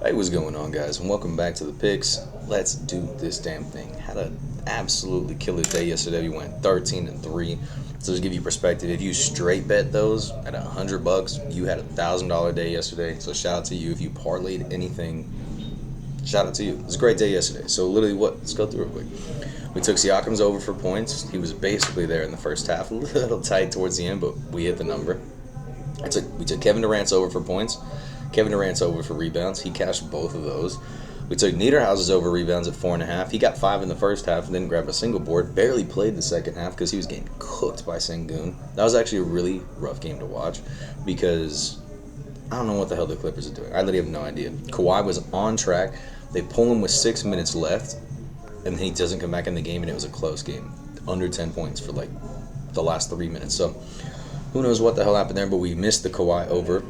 Hey, what's going on, guys? And welcome back to the picks. Let's do this damn thing. Had an absolutely killer day yesterday. We went 13-3. So to give you perspective, if you straight bet those at $100, you had $1,000 day yesterday. So shout out to you if you parlayed anything. Shout out to you. It was a great day yesterday. So literally, let's go through it quick. We took Siakam's over for points. He was basically there in the first half, a little tight towards the end, but we hit the number. We took Kevin Durant's over for points. Kevin Durant's over for rebounds. He cashed both of those. We took Niederhauser's over rebounds at 4.5. He got 5 in the first half and didn't grab a single board. Barely played the second half because he was getting cooked by Sengun. That was actually a really rough game to watch because I don't know what the hell the Clippers are doing. I literally have no idea. Kawhi was on track. They pull him with 6 minutes left, and then he doesn't come back in the game, and it was a close game. Under 10 points for like the last 3 minutes. So who knows what the hell happened there, but we missed the Kawhi over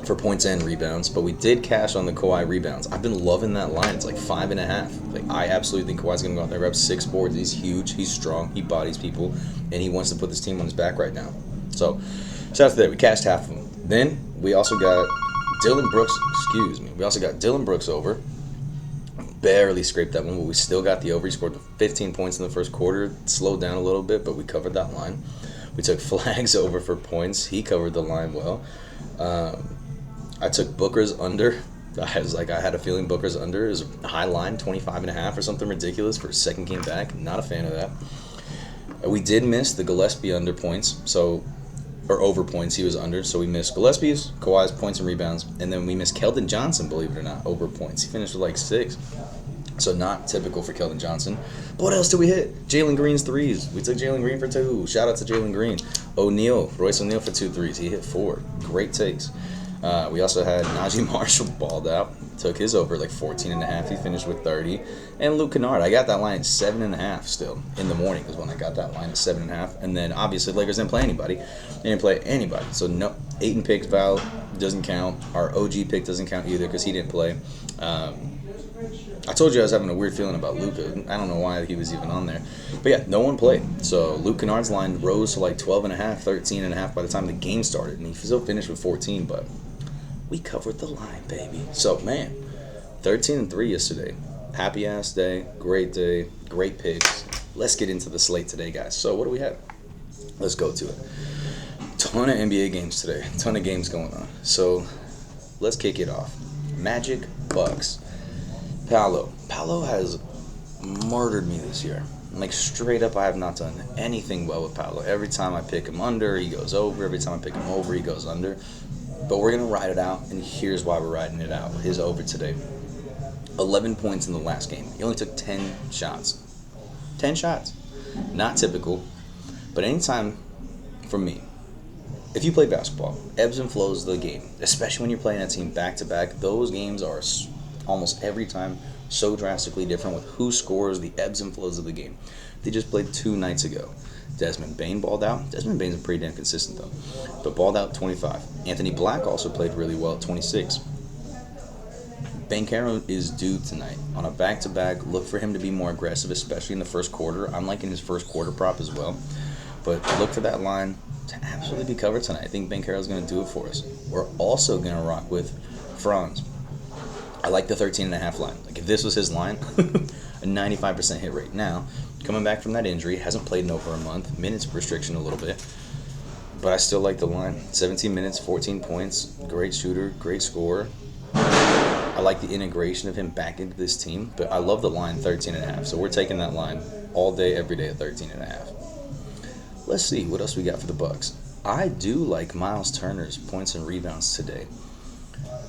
for points and rebounds, but we did cash on the Kawhi rebounds. I've been loving that line. It's like 5.5. Like, I absolutely think Kawhi's going to go out there and grab 6 boards. He's huge. He's strong. He bodies people, and he wants to put this team on his back right now. So, shout out to that. We cashed half of them. Then, we also got Dylan Brooks, We also got Dylan Brooks over. Barely scraped that one, but we still got the over. He scored 15 points in the first quarter. Slowed down a little bit, but we covered that line. We took Flags over for points. He covered the line well. I took Booker's under. I had a feeling Booker's under. It was a high line, 25.5 or something ridiculous for his second game back. Not a fan of that. We did miss the Gillespie under points, or over points. He was under, so we missed Gillespie's, Kawhi's points and rebounds, and then we missed Keldon Johnson, believe it or not, over points. He finished with like 6. So not typical for Keldon Johnson. But what else did we hit? Jalen Green's threes. We took Jalen Green for 2. Shout out to Jalen Green. Royce O'Neal for 2 threes. He hit 4. Great takes. We also had Najee Marshall balled out. Took his over like 14.5. He finished with 30. And Luke Kennard. I got that line at 7.5 still. In the morning is when I got that line at 7.5. And then obviously Lakers didn't play anybody. They didn't play anybody. So no, Ayton picks Val doesn't count. Our OG pick doesn't count either because he didn't play. I told you I was having a weird feeling about Luka. I don't know why he was even on there. But yeah, no one played. So Luke Kennard's line rose to like 12.5, 13.5 by the time the game started. And he still finished with 14, but we covered the line, baby. So, man, 13-3 yesterday. Happy-ass day, great picks. Let's get into the slate today, guys. So, what do we have? Let's go to it. Ton of NBA games today. Ton of games going on. So, let's kick it off. Magic, Bucks. Paolo has murdered me this year. Like, straight up, I have not done anything well with Paolo. Every time I pick him under, he goes over. Every time I pick him over, he goes under. But we're going to ride it out, and here's why we're riding it out. His over today. 11 points in the last game. He only took 10 shots. 10 shots. Not typical. But anytime, for me, if you play basketball, ebbs and flows of the game, especially when you're playing a team back-to-back, those games are almost every time so drastically different with who scores, the ebbs and flows of the game. They just played 2 nights ago. Desmond Bane balled out. Desmond Bane's pretty damn consistent, though. But balled out 25. Anthony Black also played really well at 26. Banchero is due tonight on a back-to-back. Look for him to be more aggressive, especially in the first quarter. I'm liking his first quarter prop as well. But look for that line to absolutely be covered tonight. I think Banchero's going to do it for us. We're also going to rock with Franz. I like the 13.5 line. Like, if this was his line, a 95% hit rate. Now, coming back from that injury, hasn't played in over a month, minutes restriction a little bit, but I still like the line. 17 minutes, 14 points, great shooter, great scorer. I like the integration of him back into this team, but I love the line 13.5, so we're taking that line all day, every day at 13.5. Let's see what else we got for the Bucks. I do like Miles Turner's points and rebounds today.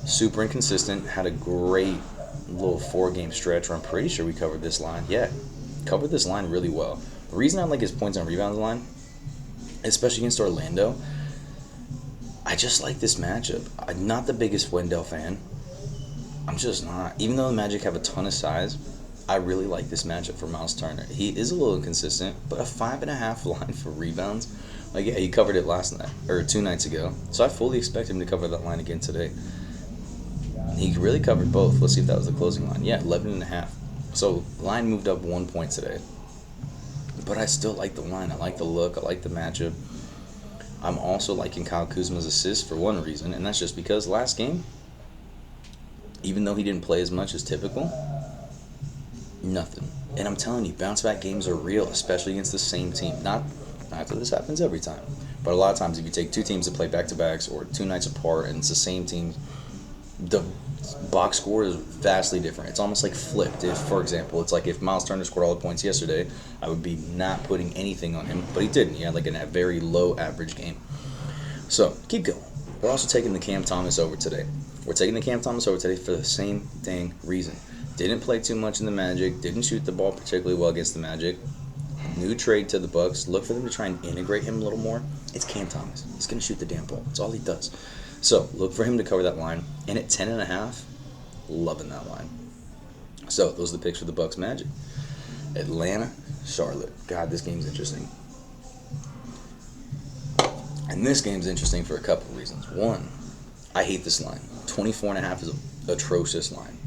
Super inconsistent, had a great little 4-game stretch where I'm pretty sure we covered this line. Yeah, covered this line really well. The reason I like his points and rebounds line, especially against Orlando, I just like this matchup. I'm not the biggest Wendell fan. I'm just not. Even though the Magic have a ton of size, I really like this matchup for Miles Turner. He is a little inconsistent, but a 5.5 line for rebounds. Like, yeah, he covered it last night, or 2 nights ago. So I fully expect him to cover that line again today. He really covered both. Let's see if that was the closing line. Yeah, 11.5. So line moved up 1 point today. But I still like the line. I like the look. I like the matchup. I'm also liking Kyle Kuzma's assist for one reason, and that's just because last game, Even though he didn't play as much as typical, nothing. And I'm telling you, bounce back games are real, especially against the same team. Not that this happens every time, but a lot of times if you take two teams that play back to backs or two nights apart and it's the same team, the box score is vastly different. It's almost like flipped. If, for example, it's like if Miles Turner scored all the points yesterday, I would be not putting anything on him, but he didn't. He had like a very low average game. So keep going. We're also taking the Cam Thomas over today. We're taking the Cam Thomas over today for the same dang reason. Didn't play too much in the Magic. Didn't shoot the ball particularly well against the Magic. New trade to the Bucks. Look for them to try and integrate him a little more. It's Cam Thomas. He's going to shoot the damn ball. That's all he does. So look for him to cover that line. And at 10.5, loving that line. So those are the picks for the Bucks Magic. Atlanta, Charlotte. God, this game's interesting. And this game's interesting for a couple of reasons. One, I hate this line. 24.5 is an atrocious line.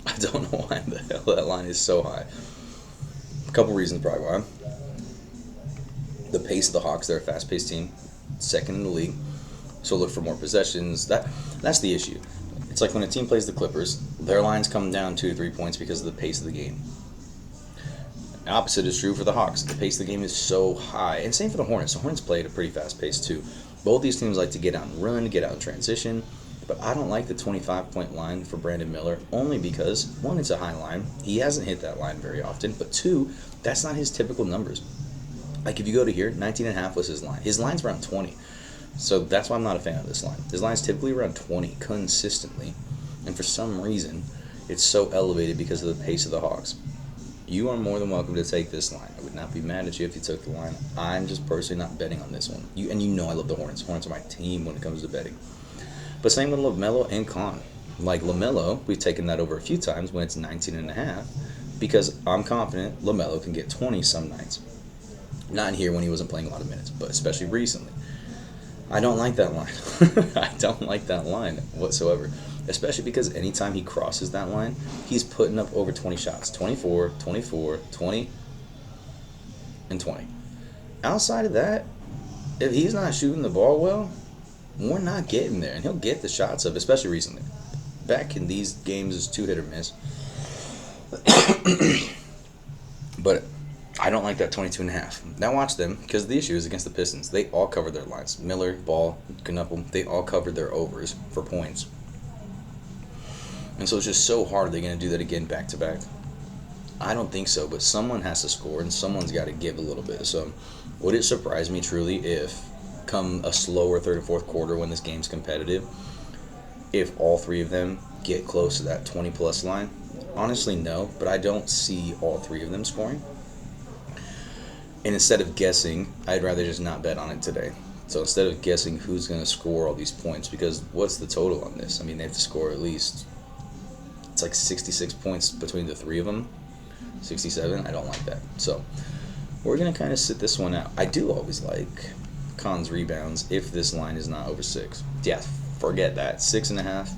I don't know why the hell that line is so high. A couple reasons probably why. The pace of the Hawks, they're a fast-paced team, second in the league. So look for more possessions. That's the issue. It's like when a team plays the Clippers, their lines come down 2 to 3 points because of the pace of the game. The opposite is true for the Hawks. The pace of the game is so high. And same for the Hornets. The Hornets play at a pretty fast pace too. Both these teams like to get out and run, get out and transition. But I don't like the 25-point line for Brandon Miller, only because, one, it's a high line. He hasn't hit that line very often. But two, that's not his typical numbers. Like if you go to here, 19.5 was his line. His line's around 20. So that's why I'm not a fan of this line. His line's typically around 20 consistently. And for some reason, it's so elevated because of the pace of the Hawks. You are more than welcome to take this line. I would not be mad at you if you took the line. I'm just personally not betting on this one. You know I love the Hornets. Hornets are my team when it comes to betting. But same with LaMelo and Con. Like LaMelo, we've taken that over a few times when it's 19.5 because I'm confident LaMelo can get 20 some nights. Not in here when he wasn't playing a lot of minutes, but especially recently. I don't like that line. I don't like that line whatsoever. Especially because anytime he crosses that line, he's putting up over 20 shots. 24, 24, 20, and 20. Outside of that, if he's not shooting the ball well, we're not getting there. And he'll get the shots up, especially recently. Back in these games is 2 hit or miss. But I don't like that 22.5. Now watch them, because the issue is against the Pistons. They all covered their lines. Miller, Ball, Knuckle, they all covered their overs for points. And so it's just so hard. Are they going to do that again back to back? I don't think so, but someone has to score, and someone's got to give a little bit. So would it surprise me truly if, come a slower third and fourth quarter when this game's competitive, if all three of them get close to that 20-plus line? Honestly, no, but I don't see all three of them scoring. And instead of guessing, I'd rather just not bet on it today. So instead of guessing who's going to score all these points, because what's the total on this? I mean, they have to score at least, it's like 66 points between the three of them. 67, I don't like that. So we're going to kind of sit this one out. I do always like Con's rebounds if this line is not over 6. Yeah, forget that. 6.5,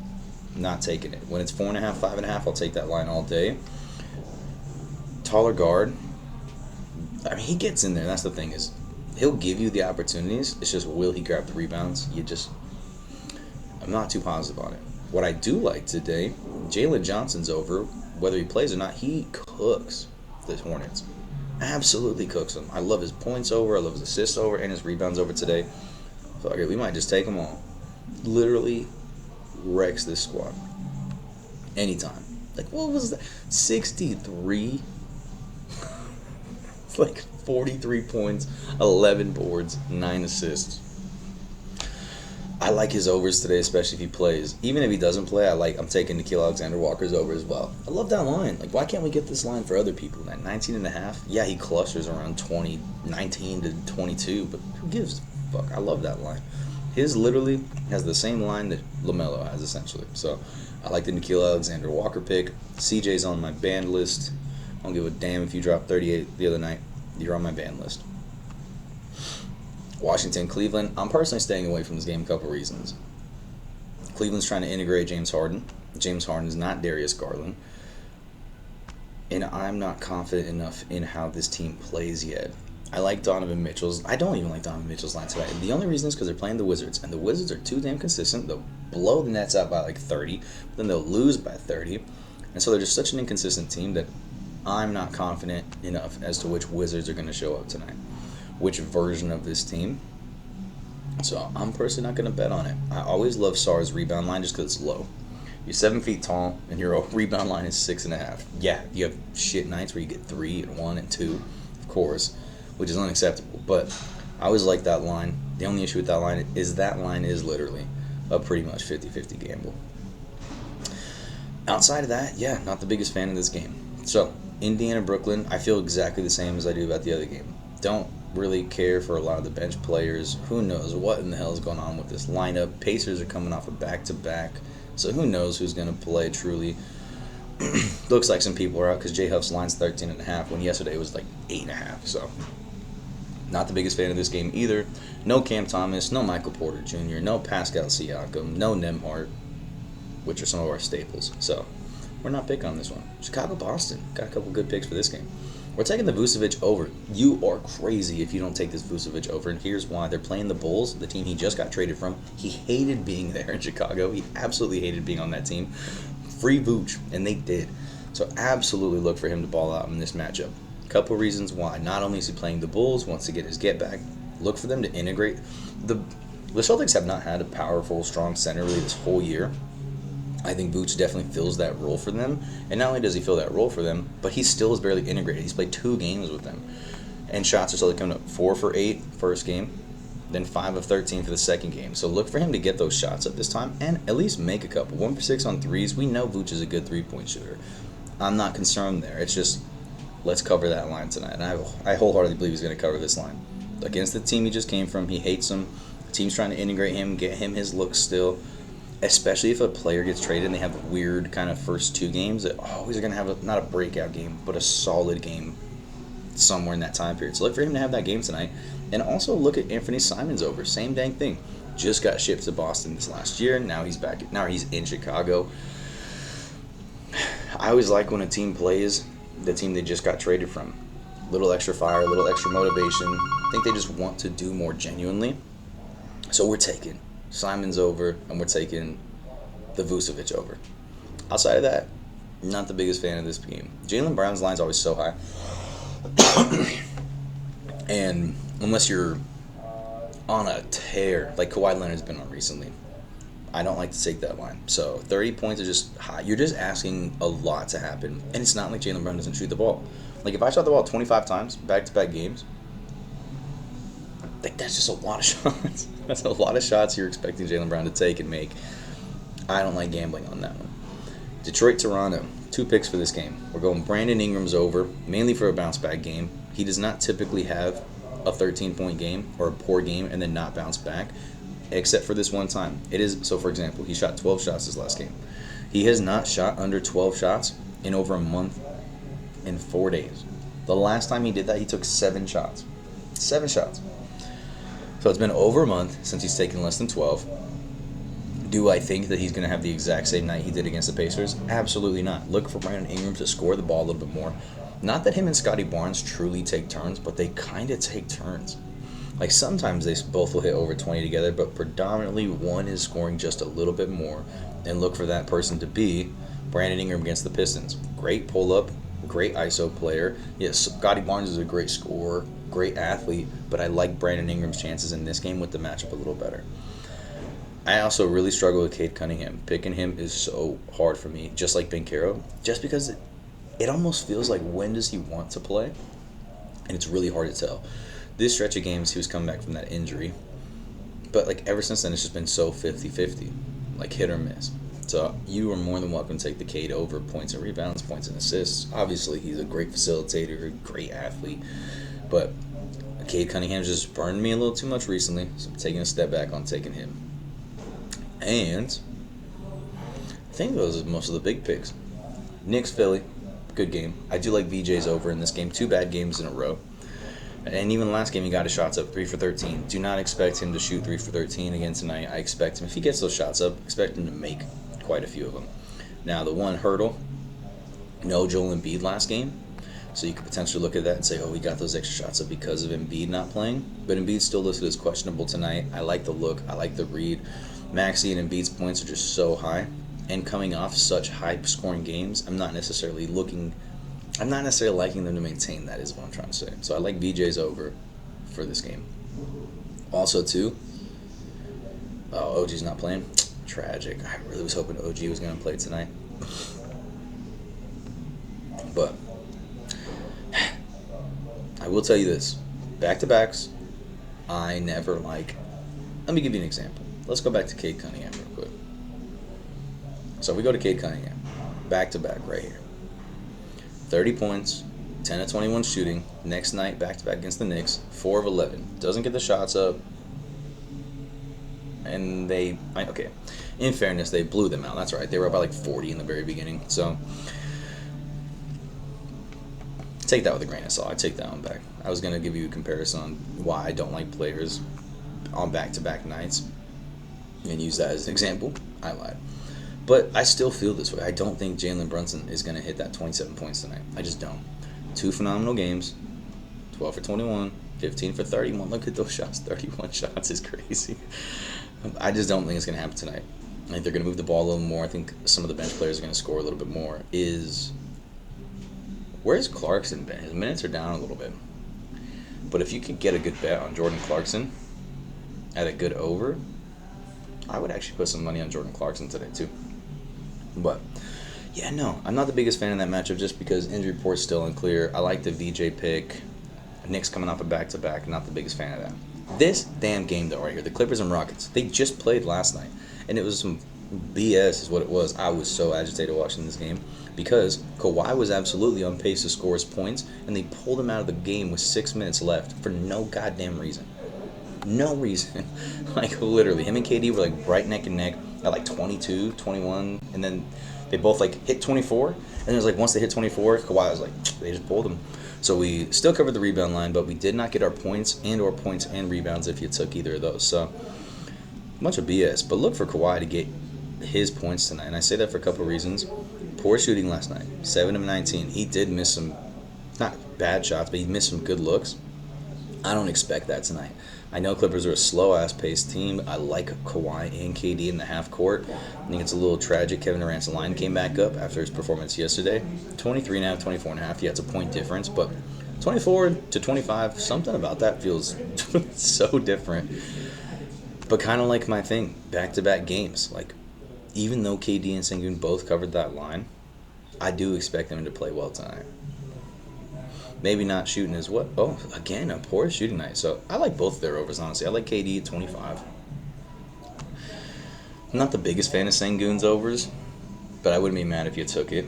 not taking it. When it's 4.5, 5.5, I'll take that line all day. Taller guard, I mean, he gets in there. That's the thing, is he'll give you the opportunities. It's just, will he grab the rebounds? I'm not too positive on it. What I do like today, Jalen Johnson's over. Whether he plays or not, he cooks the Hornets. Absolutely cooks them. I love his points over. I love his assists over and his rebounds over today. So okay, we might just take them all. Literally wrecks this squad. Anytime. Like, what was that? 63? It's like 43 points, 11 boards, 9 assists. I like his overs today, especially if he plays. Even if he doesn't play, I'm taking Nickeil Alexander-Walker's over as well. I love that line. Like, why can't we get this line for other people? That 19.5, yeah, he clusters around 20, 19 to 22, but who gives a fuck? I love that line. His literally has the same line that LaMelo has, essentially. So I like the Nickeil Alexander-Walker pick. CJ's on my banned list. I don't give a damn if you dropped 38 the other night. You're on my banned list. Washington, Cleveland. I'm personally staying away from this game a couple reasons. Cleveland's trying to integrate James Harden. James Harden is not Darius Garland. And I'm not confident enough in how this team plays yet. I like Donovan Mitchell's. I don't even like Donovan Mitchell's line today. The only reason is because they're playing the Wizards. And the Wizards are too damn consistent. The blow the Nets out by like 30, then they'll lose by 30. And so they're just such an inconsistent team that I'm not confident enough as to which Wizards are going to show up tonight, which version of this team. So I'm personally not going to bet on it. I always love Sarr's rebound line just because it's low. You're 7 feet tall, and your rebound line is 6.5. Yeah, you have shit nights where you get 3 and 1 and 2, of course, which is unacceptable. But I always like that line. The only issue with that line is literally a pretty much 50-50 gamble. Outside of that, yeah, not the biggest fan of this game. So, Indiana-Brooklyn, I feel exactly the same as I do about the other game. Don't really care for a lot of the bench players. Who knows what in the hell is going on with this lineup. Pacers are coming off a back-to-back. So who knows who's going to play truly. Looks like some people are out because J Huff's line's 13.5 when yesterday it was like 8.5. So not the biggest fan of this game either. No Cam Thomas, no Michael Porter Jr., no Pascal Siakam, no Nembhard, which are some of our staples. So we're not picking on this one. Chicago-Boston. Got a couple good picks for this game. We're taking the Vucevic over. You are crazy if you don't take this Vucevic over, and here's why. They're playing the Bulls, the team he just got traded from. He hated being there in Chicago. He absolutely hated being on that team. Free Vooch, and they did. So absolutely look for him to ball out in this matchup. Couple reasons why. Not only is he playing the Bulls, wants to get his get back. Look for them to integrate. The Celtics have not had a powerful, strong center really this whole year. I think Vooch definitely fills that role for them. And not only does he fill that role for them, but he still is barely integrated. He's played 2 games with them. And shots are still coming up 4 for 8 first game, then 5 of 13 for the second game. So look for him to get those shots up this time and at least make a couple. 1 for 6 on threes. We know Vooch is a good three-point shooter. I'm not concerned there. It's just, let's cover that line tonight. And I wholeheartedly believe he's going to cover this line. Against the team he just came from, he hates them. The team's trying to integrate him, get him his look still. Especially if a player gets traded and they have a weird kind of first 2 games, that always are going to have not a breakout game, but a solid game somewhere in that time period. So look for him to have that game tonight. And also look at Anthony Simons over. Same dang thing. Just got shipped to Boston this last year. Now he's back. Now he's in Chicago. I always like when a team plays the team they just got traded from. Little extra fire, a little extra motivation. I think they just want to do more genuinely. So we're taking Simons over, and we're taking the Vucevic over. Outside of that, not the biggest fan of this game. Jaylen Brown's line's always so high. And unless you're on a tear, like Kawhi Leonard's been on recently, I don't like to take that line. So 30 points is just high. You're just asking a lot to happen. And it's not like Jaylen Brown doesn't shoot the ball. Like, if I shot the ball 25 times, back-to-back games, like, that's just a lot of shots. That's a lot of shots you're expecting Jaylen Brown to take and make. I don't like gambling on that one. Detroit-Toronto, 2 picks for this game. We're going Brandon Ingram's over, mainly for a bounce-back game. He does not typically have a 13-point game or a poor game and then not bounce back, except for this one time. So, for example, he shot 12 shots this last game. He has not shot under 12 shots in over a month and 4 days. The last time he did that, he took 7 shots. 7 shots. So it's been over a month since he's taken less than 12. Do I think that he's going to have the exact same night he did against the Pacers? Absolutely not. Look for Brandon Ingram to score the ball a little bit more. Not that him and Scotty Barnes truly take turns, but they kind of take turns. Like, sometimes they both will hit over 20 together, but predominantly one is scoring just a little bit more. And look for that person to be Brandon Ingram against the Pistons. Great pull-up, great ISO player. Yes, Scotty Barnes is a great scorer, great athlete, but I like Brandon Ingram's chances in this game with the matchup a little better. I also really struggle with Cade Cunningham. Picking him is so hard for me, just like Banchero, just because it almost feels like, when does he want to play? And it's really hard to tell. This stretch of games, he was coming back from that injury, but like ever since then, it's just been so 50-50, like hit or miss. So you are more than welcome to take the Cade over points and rebounds, points and assists. Obviously, he's a great facilitator, a great athlete, but Cade Cunningham's just burned me a little too much recently, so I'm taking a step back on taking him. And I think those are most of the big picks. Knicks, Philly, good game. I do like VJ's over in this game. 2 bad games in a row. And even last game, he got his shots up 3 for 13. Do not expect him to shoot 3 for 13 again tonight. I expect him, if he gets those shots up, expect him to make quite a few of them. Now, the one hurdle, no Joel Embiid last game. So you could potentially look at that and say, oh, we got those extra shots up because of Embiid not playing. But Embiid's still listed as questionable tonight. I like the look. I like the read. Maxey and Embiid's points are just so high, and coming off such high-scoring games, I'm not necessarily liking them to maintain that. Is what I'm trying to say. So I like VJ's over for this game. Also, too, OG's not playing. Tragic. I really was hoping OG was going to play tonight. But I will tell you this. Back-to-backs, I never like... Let me give you an example. Let's go back to Cade Cunningham real quick. So we go to Cade Cunningham. Back-to-back right here. 30 points, 10 of 21 shooting. Next night, back-to-back against the Knicks, 4 of 11. Doesn't get the shots up. And okay, in fairness, they blew them out. That's right. They were up by like 40 in the very beginning. So take that with a grain of salt. I take that one back. I was going to give you a comparison on why I don't like players on back-to-back nights and use that as an example. I lied. But I still feel this way. I don't think Jalen Brunson is going to hit that 27 points tonight. I just don't. 2 phenomenal games, 12 for 21, 15 for 31. Look at those shots. 31 shots is crazy. I just don't think it's going to happen tonight. I think they're going to move the ball a little more. I think some of the bench players are going to score a little bit more. Where's Clarkson been? His minutes are down a little bit. But if you could get a good bet on Jordan Clarkson at a good over, I would actually put some money on Jordan Clarkson today too. But, yeah, no, I'm not the biggest fan of that matchup just because injury report's still unclear. I like the VJ pick. Knicks coming off a back-to-back. Not the biggest fan of that. This damn game, though, right here, the Clippers and Rockets, they just played last night. And it was some BS is what it was. I was so agitated watching this game because Kawhi was absolutely on pace to score his points, and they pulled him out of the game with 6 minutes left for no goddamn reason. No reason. Like, literally, him and KD were, like, right neck and neck at, like, 22, 21, and then they both, like, hit 24, and it was, like, once they hit 24, Kawhi was, like, they just pulled him. So we still covered the rebound line, but we did not get our points and rebounds if you took either of those. So, a bunch of BS. But look for Kawhi to get his points tonight, and I say that for a couple of reasons. Poor shooting last night, 7 of 19. He did miss some, not bad shots, but he missed some good looks. I don't expect that tonight. I know Clippers are a slow-ass paced team. I like Kawhi and KD in the half court. I think it's a little tragic. Kevin Durant's line came back up after his performance yesterday. 23.5, 24.5. Yeah, it's a point difference, but 24 to 25, something about that feels so different. But kind of like my thing, back-to-back games. Like, even though KD and Sengun both covered that line, I do expect them to play well tonight. Maybe not shooting as what? Oh, again, a poor shooting night. So I like both their overs, honestly. I like KD at 25. I'm not the biggest fan of Sengun's overs, but I wouldn't be mad if you took it.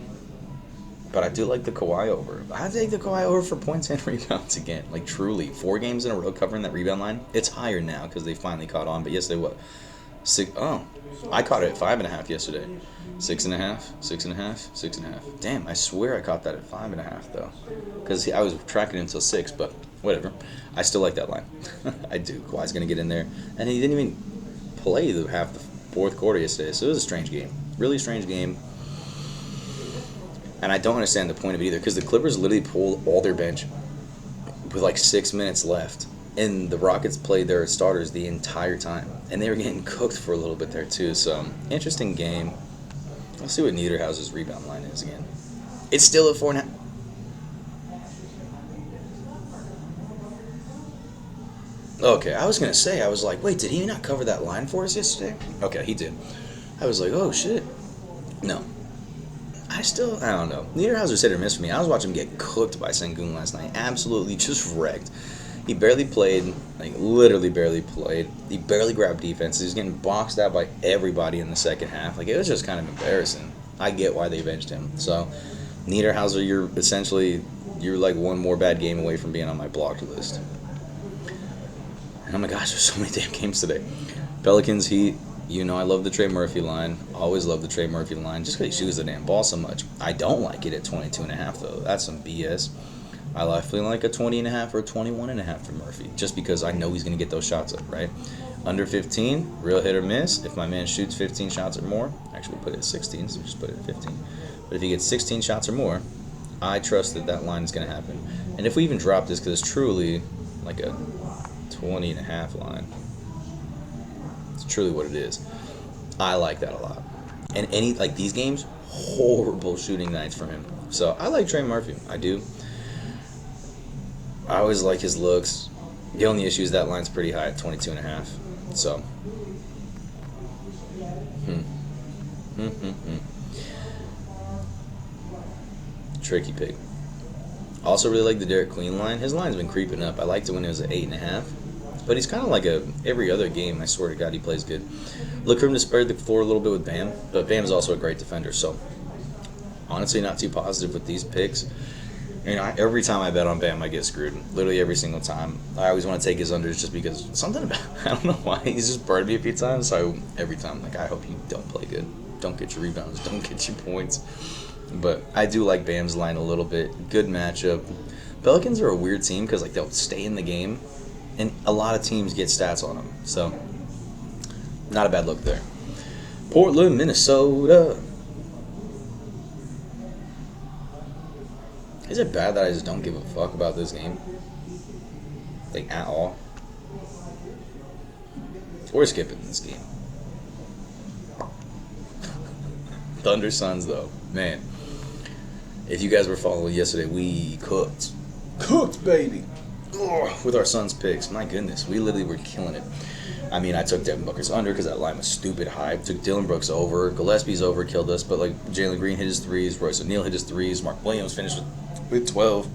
But I do like the Kawhi over. I'd take the Kawhi over for points and rebounds again. Like, truly. 4 games in a row covering that rebound line. It's higher now because they finally caught on. But yesterday, what? I caught it at 5.5 yesterday. 6.5, 6.5, 6.5. Damn, I swear I caught that at 5.5 though, because I was tracking it until 6. But whatever, I still like that line. I do. Kawhi's gonna get in there, and he didn't even play half the fourth quarter yesterday, so it was a strange game, really strange game. And I don't understand the point of it either, because the Clippers literally pulled all their bench with like 6 minutes left. And the Rockets played their starters the entire time. And they were getting cooked for a little bit there, too. So, interesting game. Let's see what Niederhauser's rebound line is again. It's still at 4.5. Okay, I was going to say, I was like, wait, did he not cover that line for us yesterday? Okay, he did. I was like, oh, shit. No. I don't know. Niederhauser's hit or miss for me. I was watching him get cooked by Sengun last night. Absolutely just wrecked. He barely played, like literally barely played. He barely grabbed defense. He was getting boxed out by everybody in the second half. Like, it was just kind of embarrassing. I get why they benched him. So, Niederhauser, you're like one more bad game away from being on my blocked list. And oh my gosh, there's so many damn games today. Pelicans, Heat. You know I love the Trey Murphy line. Always love the Trey Murphy line just because he shoots the damn ball so much. I don't like it at 22.5 though. That's some BS. I like feeling like a 20.5 or a 21.5 for Murphy, just because I know he's going to get those shots up, right? Under 15, real hit or miss. If my man shoots 15 shots or more, actually we put it at 16, so just put it at 15. But if he gets 16 shots or more, I trust that line is going to happen. And if we even drop this, because it's truly like a 20.5 line. It's truly what it is. I like that a lot. And any like these games, horrible shooting nights for him. So I like Trey Murphy. I do. I always like his looks. The only issue is that line's pretty high at 22.5. So. Tricky pick. Also really like the Derek Queen line. His line's been creeping up. I liked it when it was at 8.5. But he's kind of like every other game. I swear to God, he plays good. Look for him to spread the floor a little bit with Bam. But Bam's also a great defender. So honestly, not too positive with these picks. You know, every time I bet on Bam, I get screwed. Literally every single time. I always want to take his unders just because something about I don't know why he's just burned me a few times. So every time, like, I hope you don't play good, don't get your rebounds, don't get your points. But I do like Bam's line a little bit. Good matchup. Pelicans are a weird team because like they'll stay in the game, and a lot of teams get stats on them. So not a bad look there. Portland, Minnesota. Is it bad that I just don't give a fuck about this game? Like, at all? We're skipping this game. Thunder Suns, though. Man. If you guys were following yesterday, we cooked. Cooked, baby! Ugh, with our Suns picks. My goodness. We literally were killing it. I mean, I took Devin Booker's under because that line was stupid high. Took Dylan Brooks over. Gillespie's over, killed us. But, like, Jalen Green hit his threes. Royce O'Neal hit his threes. Mark Williams finished with 12.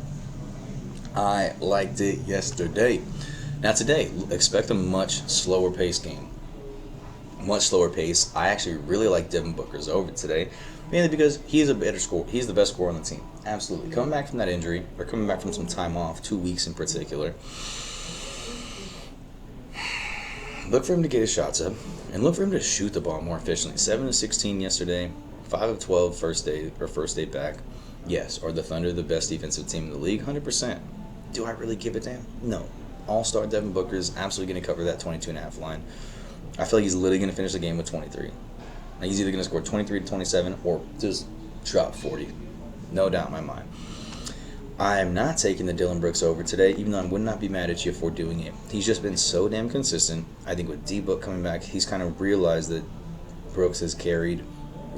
I liked it yesterday. Now, today, expect a much slower pace game. Much slower pace. I actually really like Devin Booker's over today. Mainly because he's a better scorer. He's the best scorer on the team. Absolutely. Coming back from that injury, or coming back from some time off, 2 weeks in particular. Look for him to get his shots up, and look for him to shoot the ball more efficiently. 7 of 16 yesterday, 5 of 12 first day back. Yes, are the Thunder the best defensive team in the league? 100%. Do I really give a damn? No. All-star Devin Booker is absolutely going to cover that 22.5 line. I feel like he's literally going to finish the game with 23. Now, he's either going to score 23 to 27 or just drop 40. No doubt in my mind. I am not taking the Dylan Brooks over today, even though I would not be mad at you for doing it. He's just been so damn consistent. I think with D-Book coming back, he's kind of realized that Brooks has carried,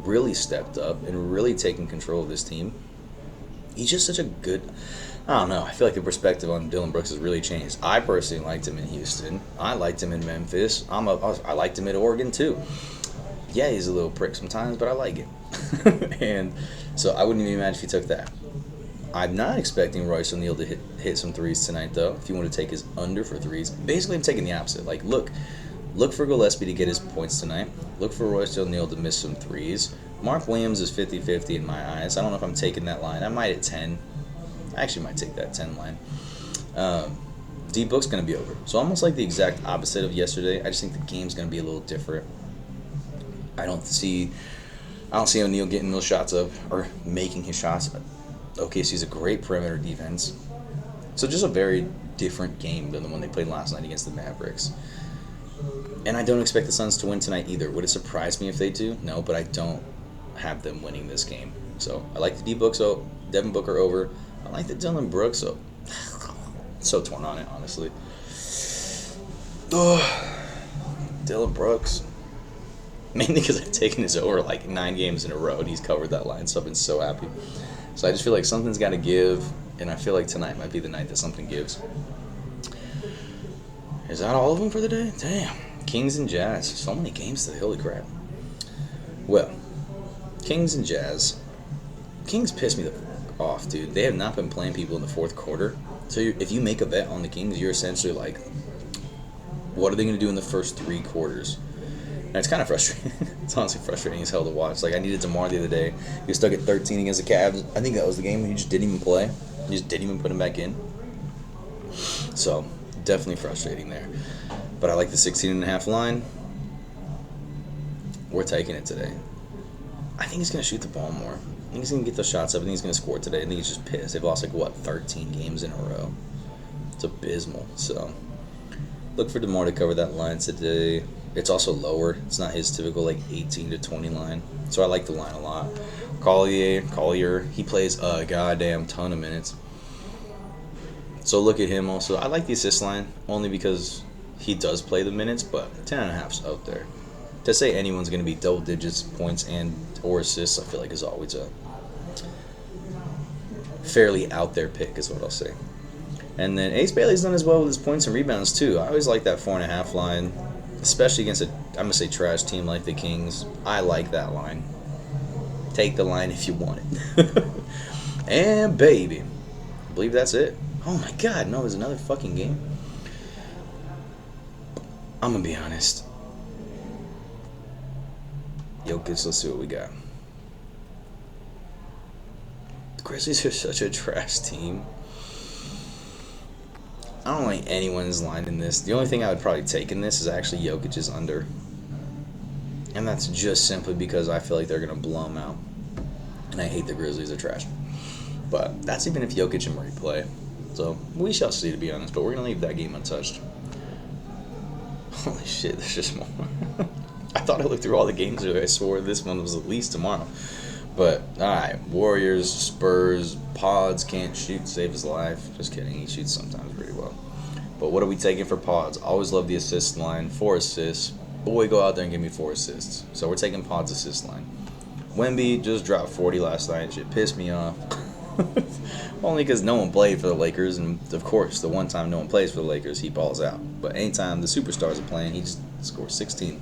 really stepped up, and really taken control of this team. He's just such a good... I don't know. I feel like the perspective on Dylan Brooks has really changed. I personally liked him in Houston. I liked him in Memphis. I liked him at Oregon, too. Yeah, he's a little prick sometimes, but I like it. And so I wouldn't even be mad if he took that. I'm not expecting Royce O'Neal to hit some threes tonight, though, if you want to take his under for threes. Basically, I'm taking the opposite. Like, look for Gillespie to get his points tonight. Look for Royce O'Neal to miss some threes. Mark Williams is 50-50 in my eyes. I don't know if I'm taking that line. I might at 10. I actually might take that 10 line. D-Book's going to be over. So almost like the exact opposite of yesterday. I just think the game's going to be a little different. I don't see O'Neal getting those shots up or making his shots. OKC's a great perimeter defense. So just a very different game than the one they played last night against the Mavericks. And I don't expect the Suns to win tonight either. Would it surprise me if they do? No, but I don't have them winning this game. So I like the D-Book, so Devin Booker over. I like the Dylan Brooks, so so torn on it, honestly. Dylan Brooks. Mainly because I've taken his over like 9 games in a row, and he's covered that line, so I've been so happy. So I just feel like something's got to give, and I feel like tonight might be the night that something gives. Is that all of them for the day? Damn. Kings and Jazz. So many games today. Holy crap. Well, Kings and Jazz. Kings piss me the fuck off, dude. They have not been playing people in the fourth quarter. So if you make a bet on the Kings, you're essentially like, what are they going to do in the first 3 quarters? And it's kind of frustrating. It's honestly frustrating as hell to watch. Like, I needed DeMar the other day. He was stuck at 13 against the Cavs. I think that was the game where he just didn't even play. He just didn't even put him back in. So, definitely frustrating there. But I like the 16.5 line. We're taking it today. I think he's going to shoot the ball more. I think he's going to get those shots up. I think he's going to score today. I think he's just pissed. They've lost, 13 games in a row. It's abysmal. So, look for DeMar to cover that line today. It's also lower. It's not his typical 18 to 20 line. So I like the line a lot. Collier, he plays a goddamn ton of minutes. So look at him also. I like the assist line only because he does play the minutes, but 10.5's out there. To say anyone's going to be double digits points and or assists, I feel like is always a fairly out there pick, is what I'll say. And then Ace Bailey's done as well with his points and rebounds too. I always like that 4.5 line, especially against I'm gonna say trash team like the Kings. I like that line. Take the line if you want it. And baby, I believe that's it. Oh my God, no, there's another fucking game. I'm gonna be honest. Jokic, let's see what we got. The Grizzlies are such a trash team. I don't like anyone's line in this. The only thing I would probably take in this is actually Jokic's under. And that's just simply because I feel like they're going to blow them out. And I hate the Grizzlies are trash. But that's even if Jokic and Murray play. So we shall see, to be honest. But we're going to leave that game untouched. Holy shit, there's just more. I thought I looked through all the games and I swore this one was at least tomorrow. But, alright, Warriors, Spurs, Pods can't shoot, save his life. Just kidding, he shoots sometimes pretty well. But what are we taking for Pods? Always love the assist line. 4 assists. Boy, go out there and give me 4 assists. So we're taking Pods' assist line. Wemby just dropped 40 last night. Shit pissed me off. Only because no one played for the Lakers. And, of course, the one time no one plays for the Lakers, he balls out. But anytime the superstars are playing, he just scores 16.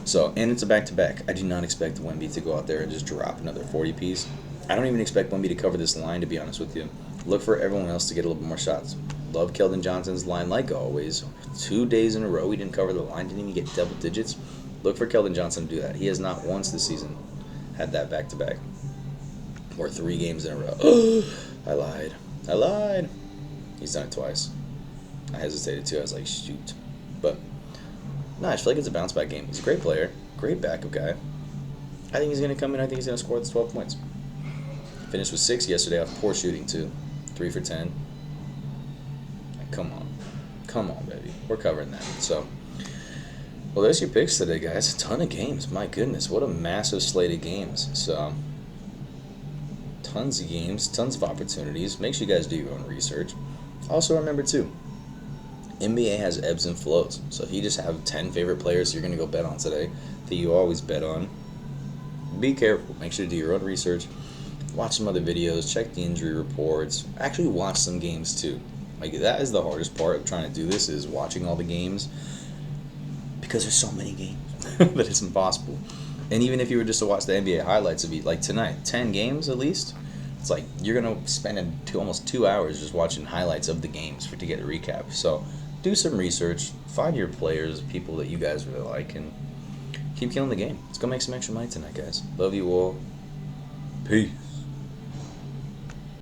So, and it's a back-to-back. I do not expect Wemby to go out there and just drop another 40-piece. I don't even expect Wemby to cover this line, to be honest with you. Look for everyone else to get a little bit more shots. Love Keldon Johnson's line like always. 2 days in a row he didn't cover the line, didn't even get double digits. Look for Keldon Johnson to do that. He has not once this season had that back-to-back. Or 3 games in a row. I lied. He's done it twice. I hesitated too. I was like, shoot. But no, I just feel like it's a bounce back game. He's a great player, great backup guy. I think he's going to come in. I think he's going to score 12 points. Finished with 6 yesterday off poor shooting, too. 3 for 10. Come on, baby. We're covering that. So, well, there's your picks today, guys. A ton of games. My goodness, what a massive slate of games. So, tons of games, tons of opportunities. Make sure you guys do your own research. Also, remember, too, NBA has ebbs and flows. So if you just have 10 favorite players you're going to go bet on today that you always bet on, be careful. Make sure to do your own research. Watch some other videos. Check the injury reports. Actually watch some games too. Like, that is the hardest part of trying to do this, is watching all the games. Because there's so many games that it's impossible. And even if you were just to watch the NBA highlights of it, like tonight, 10 games at least, it's like you're going to spend almost 2 hours just watching highlights of the games to get a recap. So do some research, find your players, people that you guys really like, and keep killing the game. Let's go make some extra money tonight, guys. Love you all. Peace.